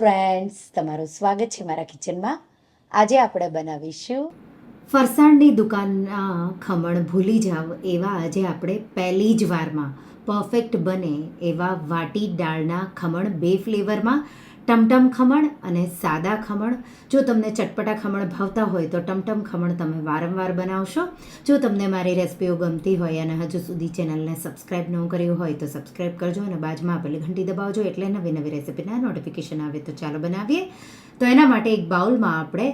Friends, તમારું સ્વાગત છે મારા કિચનમાં. આજે આપણે બનાવીશું ફરસાણની દુકાનના ખમણ ભૂલી જાવ એવા આજે આપણે પહેલી જ વારમાં પરફેક્ટ બને એવા વાટી દાળના ખમણ બે ફ્લેવરમાં, ટમટમ ખમણ અને સાદા ખમણ. જો તમને ચટપટા ખમણ ભાવતા હોય તો ટમટમ ખમણ તમે વારંવાર બનાવશો. જો તમને મારી રેસિપીઓ ગમતી હોય અને હજુ સુધી ચેનલને સબસ્ક્રાઈબ ન કર્યું હોય તો સબસ્ક્રાઈબ કરજો અને બાજુમાં આપેલી ઘંટી દબાવજો એટલે નવી નવી રેસિપીના નોટિફિકેશન આવે. તો ચાલો બનાવીએ. તો એના માટે એક બાઉલમાં આપણે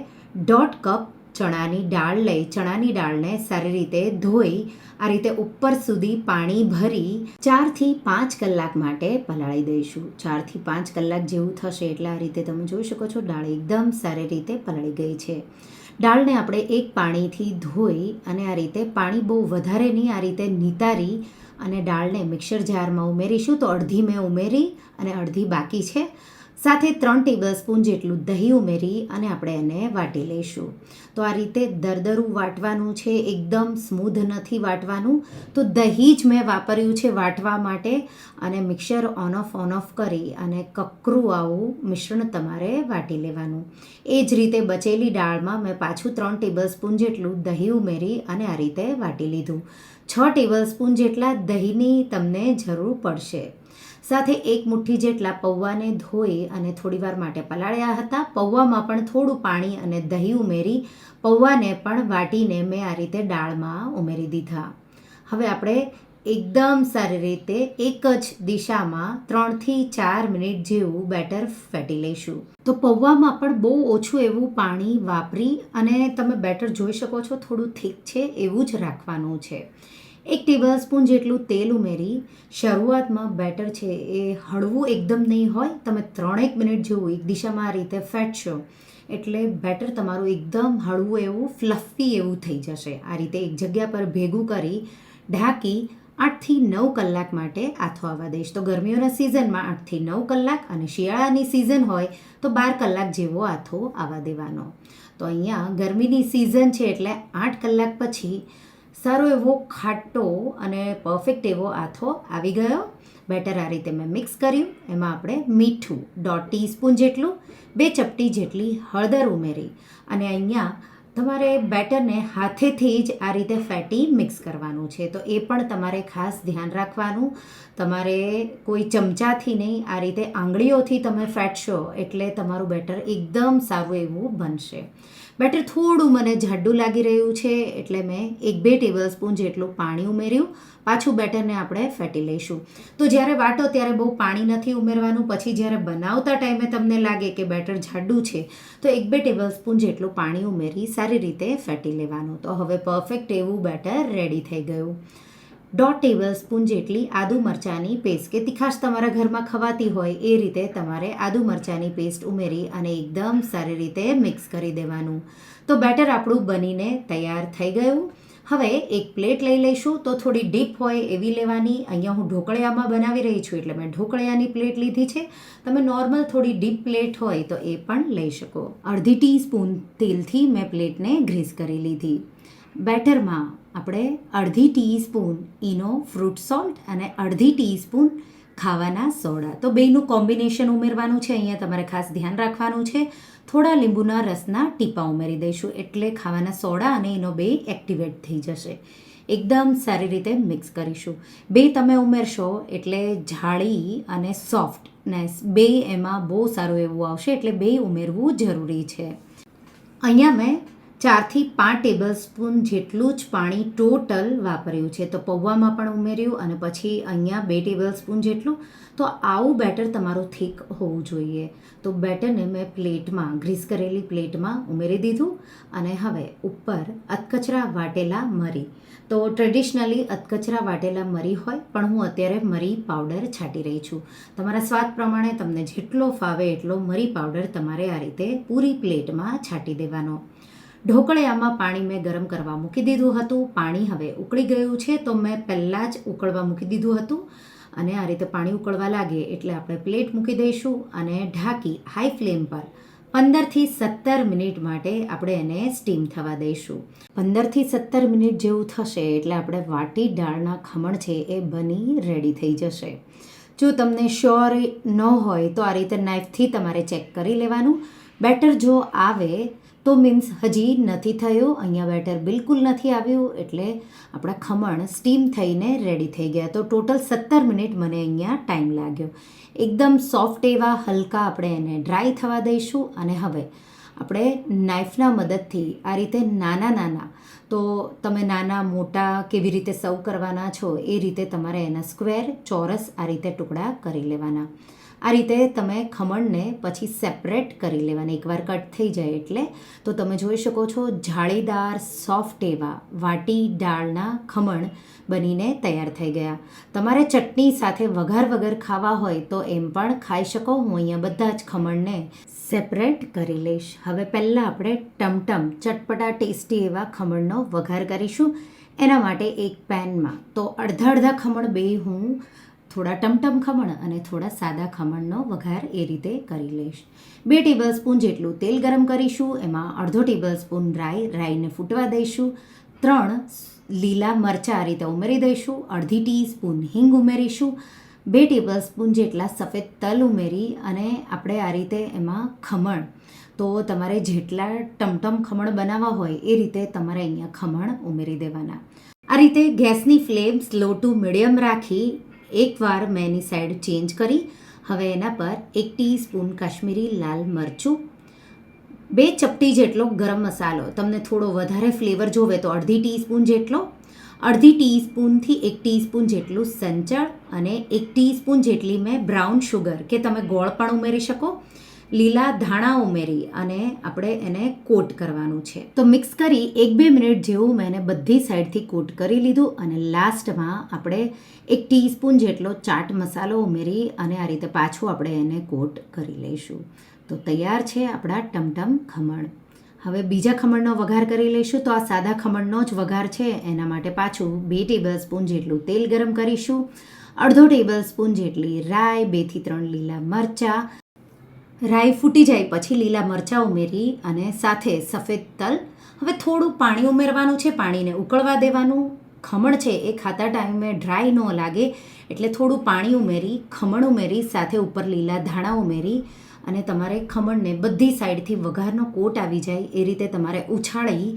1.5 કપ ચણાની દાળ લઈ ચણાની દાળને સારી રીતે ધોઈ આ રીતે ઉપર સુધી પાણી ભરી 4 થી 5 કલાક માટે પલાળી દઈશું. 4 થી 5 કલાક જેવું થશે એટલે આ રીતે તમે જોઈ શકો છો દાળ એકદમ સારી રીતે પલાળી ગઈ છે. દાળને આપણે એક પાણીથી ધોઈ અને આ રીતે પાણી બહુ વધારે નહીં, આ રીતે નિતારી અને દાળને મિક્સર જારમાં ઉમેરીશું. તો અડધી મેં ઉમેરી અને અડધી બાકી છે. સાથે 3 ટેબલસ્પૂન જેટલું દહીં ઉમેરી અને આપણે એને વાટી લઈશું. તો આ રીતે દરદરું વાટવાનું છે, એકદમ સ્મૂધ નથી વાટવાનું. તો દહીં જ મેં વાપર્યું છે વાટવા માટે અને મિક્સર ઓન ઓફ કરી અને કકરું આવું મિશ્રણ તમારે વાટી લેવાનું. એ જ રીતે બચેલી દાળમાં મેં પાછું 3 ટેબલસ્પૂન જેટલું દહીં ઉમેરી અને આ રીતે વાટી લીધું. 6 ટેબલસ્પૂન જેટલા દહીંની તમને જરૂર પડશે. સાથે 1 મુઠ્ઠી જેટલા પૌવાને ધોઈ અને થોડીવાર માટે પલાળ્યા હતા. પૌવામાં પણ થોડું પાણી અને દહીં ઉમેરી પૌવાને પણ વાટીને મેં આ રીતે દાળમાં ઉમેરી દીધા. હવે આપણે એકદમ સારી રીતે એક જ દિશામાં 3 થી 4 મિનિટ જેવું બેટર ફેટી લઈશું. તો પૌવામાં પણ બહુ ઓછું એવું પાણી વાપરી અને તમે બેટર જોઈ શકો છો થોડું થીક છે એવું જ રાખવાનું છે. 1 ટેબલસ્પૂન જેટલું તેલ ઉમેરી શરૂઆતમાં બેટર છે એ હળવું એકદમ નહીં હોય. તમે 3 મિનિટ જેવું એક દિશામાં આ રીતે ફેટશો એટલે બેટર તમારું એકદમ હળવું એવું ફ્લફી એવું થઈ જશે. આ રીતે એક જગ્યા પર ભેગું કરી ઢાંકી 8 થી 9 કલાક માટે આથો આવવા દઈશ. તો ગરમીઓના સિઝનમાં 8 થી 9 કલાક અને શિયાળાની સિઝન હોય તો 12 કલાક જેવો આથો આવવા દેવાનો. તો અહીંયા ગરમીની સિઝન છે એટલે 8 કલાક પછી સારો એવો ખાટો અને પરફેક્ટ એવો આથો આવી ગયો. બેટર આ રીતે મેં મિક્સ કર્યું. એમાં આપણે મીઠું 1/2 ટીસ્પૂન જેટલું, 2 ચપટી જેટલી હળદર ઉમેરી અને અહીંયા તમારે બેટરને હાથેથી જ આ રીતે ફેટી મિક્સ કરવાનું છે. તો એ પણ તમારે ખાસ ધ્યાન રાખવાનું. તમારે કોઈ ચમચાથી નહીં, આ રીતે આંગળીઓથી તમે ફેટશો એટલે તમારું બેટર એકદમ સારું એવું બનશે. બેટર થોડું મને જાડું લાગી રહ્યું છે એટલે મેં 1-2 ટેબલસ્પૂન જેટલું પાણી ઉમેર્યું. પાછું બેટરને આપણે ફેટી લઈશું. તો જ્યારે વાટો ત્યારે બહુ પાણી નથી ઉમેરવાનું. પછી જ્યારે બનાવતા ટાઈમે તમને લાગે કે બેટર જાડું છે તો 1-2 ટેબલસ્પૂન જેટલું પાણી ઉમેરી સારી રીતે ફેટી લેવાનું. તો હવે પરફેક્ટ એવું બેટર રેડી થઈ ગયું. 1/2 ટેબલસ્પૂન જેટલી આદુ મરચાંની પેસ્ટ કે તીખાશ તમારા ઘરમાં ખવાતી હોય એ રીતે તમારે આદુ મરચાંની પેસ્ટ ઉમેરી અને એકદમ સારી રીતે મિક્સ કરી દેવાનું. તો બેટર આપણું બનીને તૈયાર થઈ ગયું. હવે એક પ્લેટ લઈ લઈશું. તો થોડી ડીપ હોય એવી લેવાની. અહીંયા હું ઢોકળિયામાં બનાવી રહી છું એટલે મેં ઢોકળિયાની પ્લેટ લીધી છે. તમે નોર્મલ થોડી ડીપ પ્લેટ હોય તો એ પણ લઈ શકો. 1/2 ટીસ્પૂન તેલથી મેં પ્લેટને ગ્રીસ કરી લીધી. બેટરમાં આપણે 1/2 ટીસ્પૂન ઈનો ફ્રૂટ સોલ્ટ અને 1/2 ટીસ્પૂન ખાવાના સોડા, તો બેયનું કોમ્બિનેશન ઉમેરવાનું છે. અહીંયા તમારે ખાસ ધ્યાન રાખવાનું છે. થોડા લીંબુના રસના ટીપાં ઉમેરી દઈશું એટલે ખાવાના સોડા અને ઈનો બે એક્ટિવેટ થઈ જશે. એકદમ સારી રીતે મિક્સ કરીશું. બે તમે ઉમેરશો એટલે જાળી અને સોફ્ટનેસ બે એમાં બહુ સારું એવું આવશે એટલે બે ઉમેરવું જરૂરી છે. અહીંયા મેં 4 થી 5 ટેબલસ્પૂન જેટલું જ પાણી ટોટલ વાપર્યું છે. તો પૌવામાં પણ ઉમેર્યું અને પછી અહીંયા 2 ટેબલસ્પૂન જેટલું. તો આવું બેટર તમારું થીક હોવું જોઈએ. તો બેટરને મેં પ્લેટમાં ગ્રીસ કરેલી પ્લેટમાં ઉમેરી દીધું અને હવે ઉપર અધકચરા વાટેલા મરી. તો ટ્રેડિશનલી અધકચરા વાટેલા મરી હોય પણ હું અત્યારે મરી પાવડર છાંટી રહી છું. તમારા સ્વાદ પ્રમાણે તમને જેટલો ફાવે એટલો મરી પાવડર તમારે આ રીતે પૂરી પ્લેટમાં છાંટી દેવાનો. ઢોકળિયામાં પાણી મેં ગરમ કરવા મૂકી દીધું હતું. પાણી હવે ઉકળી ગયું છે તો મેં પહેલાં જ ઉકળવા મૂકી દીધું હતું અને આ રીતે પાણી ઉકળવા લાગે એટલે આપણે પ્લેટ મૂકી દઈશું અને ઢાંકી હાઈ ફ્લેમ પર 15 થી 17 મિનિટ માટે આપણે એને સ્ટીમ થવા દઈશું. 15 થી 17 મિનિટ જેવું થશે એટલે આપણે વાટી દાળના ખમણ છે એ બની રેડી થઈ જશે. જો તમને શ્યોર ન હોય તો આ રીતે નાઇફથી તમારે ચેક કરી લેવાનું. બેટર જો આવે તો મીન્સ હજી નથી થયું, અહીંયા બેટર બિલકુલ નથી આવ્યું, એટલે આપણા ખમણ સ્ટીમ થઈને રેડી થઈ ગયા. તો ટોટલ 17 મિનિટ મને અહીંયા ટાઈમ લાગ્યો. એકદમ સોફ્ટ એવા હલકા આપણે એને ડ્રાય થવા દઈશું. અને હવે આપણે નાઇફના મદદથી આ રીતે નાના નાના, તો તમે નાના મોટા કેવી રીતે સર્વ કરવાના છો એ રીતે તમારે એના સ્ક્વેર ચોરસ આ રીતે ટુકડા કરી લેવાના. આ રીતે તમે ખમણને પછી સેપરેટ કરી લેવાના એકવાર કટ થઈ જાય એટલે. તો તમે જોઈ શકો છો જાળીદાર સોફ્ટ એવા વાટી દાળના ખમણ બનીને તૈયાર થઈ ગયા. તમારે ચટણી સાથે વઘાર વગર ખાવા હોય તો એમ પણ ખાઈ શકો. હું અહીંયા બધા જ ખમણને સેપરેટ કરી લઈશ. હવે પહેલાં આપણે ટમટમ ચટપટા ટેસ્ટી એવા ખમણનો વઘાર કરીશું. એના માટે એક પેનમાં તો અડધા ખમણ બે હું થોડા ટમટમ ખમણ અને થોડા સાદા ખમણનો વઘાર એ રીતે કરી લઈશ. 2 ટેબલસ્પૂન જેટલું તેલ ગરમ કરીશું. એમાં અડધો ટેબલસ્પૂન રાઈને ફૂટવા દઈશું. 3 લીલા મરચાં આ રીતે ઉમેરી દઈશું. અડધી ટીસ્પૂન હિંગ ઉમેરીશું. 2 ટેબલસ્પૂન જેટલા સફેદ તલ ઉમેરી અને આપણે આ રીતે એમાં ખમણ, તો તમારે જેટલા ટમટમ ખમણ બનાવવા હોય એ રીતે તમારે અહીંયા ખમણ ઉમેરી દેવાના. આ રીતે ગેસની ફ્લેમ સ્લો ટુ મીડિયમ રાખી એકવાર મેં એની સાઈડ ચેન્જ કરી. હવે એના પર 1 ટીસ્પૂન કાશ્મીરી લાલ મરચું, 2 ચપટી જેટલો ગરમ મસાલો, તમને થોડો વધારે ફ્લેવર જોવે તો અડધી ટીસ્પૂન જેટલો, અડધી ટીસ્પૂનથી 1 ટીસ્પૂન જેટલું સંચળ અને 1 ટીસ્પૂન જેટલી મેં બ્રાઉન શુગર કે તમે ગોળ પણ ઉમેરી શકો, લીલા ધાણા ઉમેરી અને આપણે એને કોટ કરવાનું છે. તો મિક્સ કરી 1-2 મિનિટ જેવું મેં એને બધી સાઈડથી કોટ કરી લીધું. અને લાસ્ટમાં આપણે 1 ટીસ્પૂન જેટલો ચાટ મસાલો ઉમેરી અને આ રીતે પાછું આપણે એને કોટ કરી લઈશું. તો તૈયાર છે આપણા ટમટમ ખમણ. હવે બીજા ખમણનો વઘાર કરી લઈશું. તો આ સાદા ખમણનો જ વઘાર છે. એના માટે પાછું 2 ટેબલસ્પૂન જેટલું તેલ ગરમ કરીશું. અડધો ટેબલસ્પૂન જેટલી રાઈ, 2 થી 3 લીલા મરચાં, રાઈ ફૂટી જાય પછી લીલા મરચાં ઉમેરી અને સાથે સફેદ તલ. હવે થોડું પાણી ઉમેરવાનું છે, પાણીને ઉકળવા દેવાનું. ખમણ છે એ ખાતા ટાઈમે ડ્રાય ન લાગે એટલે થોડું પાણી ઉમેરી ખમણ ઉમેરી સાથે ઉપર લીલા ધાણા ઉમેરી અને તમારે ખમણને બધી સાઈડથી વઘારનો કોટ આવી જાય એ રીતે તમારે ઉછાળી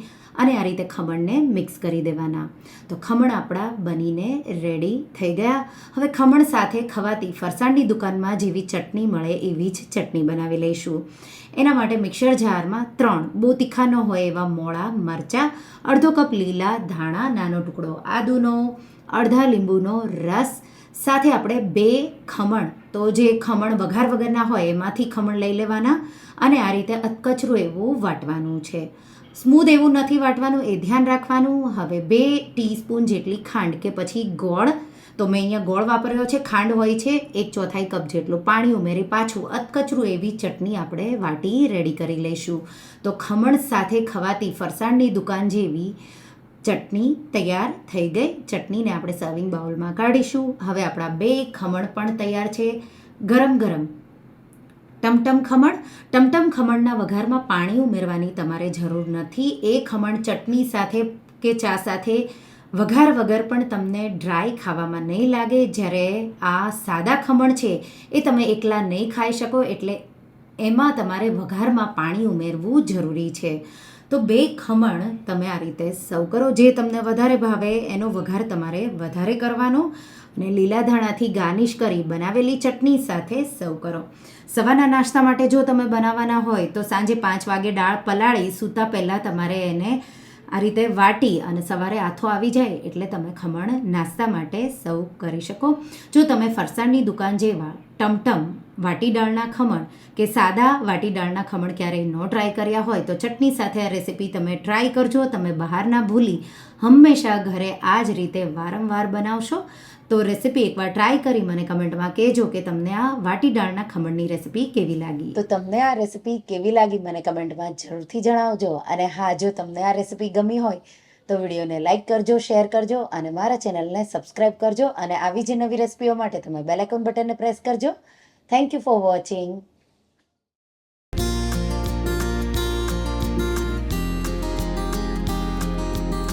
અને આ રીતે ખમણને મિક્સ કરી દેવાના. તો ખમણ આપણા બનીને રેડી થઈ ગયા. હવે ખમણ સાથે ખવાતી ફરસાણની દુકાનમાં જેવી ચટણી મળે એવી જ ચટણી બનાવી લઈશું. એના માટે મિક્સર જારમાં 3 બહુ તીખા ન હોય એવા મોળા મરચાં, અડધો કપ લીલા ધાણા, નાનો ટુકડો આદુનો, અડધા લીંબુનો રસ, સાથે આપણે 2 ખમણ, તો જે ખમણ વઘાર વગરના હોય એમાંથી ખમણ લઈ લેવાના અને આ રીતે અધકચરું એવું વાટવાનું છે. સ્મૂધ એવું નથી વાટવાનું, એ ધ્યાન રાખવાનું. હવે 2 ટીસ્પૂન જેટલી ખાંડ કે પછી ગોળ, તો મેં અહીંયા ગોળ વાપર્યો છે, ખાંડ હોય છે 1/4 કપ જેટલું પાણી ઉમેરી પાછું અધકચરું એવી ચટણી આપણે વાટી રેડી કરી લઈશું. તો ખમણ સાથે ખવાતી ફરસાણની દુકાન જેવી ચટણી તૈયાર થઈ ગઈ. ચટણીને આપણે સર્વિંગ બાઉલમાં કાઢીશું. હવે આપણા 2 ખમણ પણ તૈયાર છે. ગરમ ગરમ ટમટમ ખમણના વઘારમાં પાણી ઉમેરવાની તમારે જરૂર નથી. એ ખમણ ચટણી સાથે કે ચા સાથે વઘાર વગર પણ તમને ડ્રાય ખાવામાં નહીં લાગે. જ્યારે આ સાદા ખમણ છે એ તમે એકલા નહીં ખાઈ શકો એટલે એમાં તમારે વઘારમાં પાણી ઉમેરવું જરૂરી છે. તો 2 ખમણ તમે આ રીતે સર્વ કરો. જે તમને વધારે ભાવે એનો વઘાર તમારે વધારે કરવાનો અને લીલા ધાણાથી ગાર્નિશ કરી બનાવેલી ચટણી સાથે સર્વ કરો. સવારના નાસ્તા માટે જો તમે બનાવવાના હોય તો સાંજે 5 વાગે દાળ પલાળી સૂતા પહેલાં તમારે એને આ રીતે વાટી અને સવારે આથો આવી જાય એટલે તમે ખમણ નાસ્તા માટે સર્વ કરી શકો. જો તમે ફરસાણની દુકાન જેવા ટમટમ વાટી દાળના ખમણ કે સાદા વાટી દાળના ખમણ ક્યારેય ન ટ્રાય કર્યા હોય તો ચટણી સાથે આ રેસીપી તમે ટ્રાય કરજો. તમે બહાર ના ભૂલી હંમેશા ઘરે આ જ રીતે વારંવાર બનાવશો. તો રેસીપી એકવાર ટ્રાય કરી મને કમેન્ટમાં કહેજો કે તમને આ વાટી દાળના ખમણની રેસીપી કેવી લાગી. તો તમને આ રેસીપી કેવી લાગી મને કમેન્ટમાં જરૂરથી જણાવજો. અને હા, જો તમને આ રેસીપી ગમી હોય તો વિડીયોને લાઇક કરજો, શેર કરજો અને મારા ચેનલને સબસ્ક્રાઈબ કરજો. અને આવી જ નવી રેસીપીઓ માટે તમે બેલ આઇકોન બટનને પ્રેસ કરજો. Thank you for watching.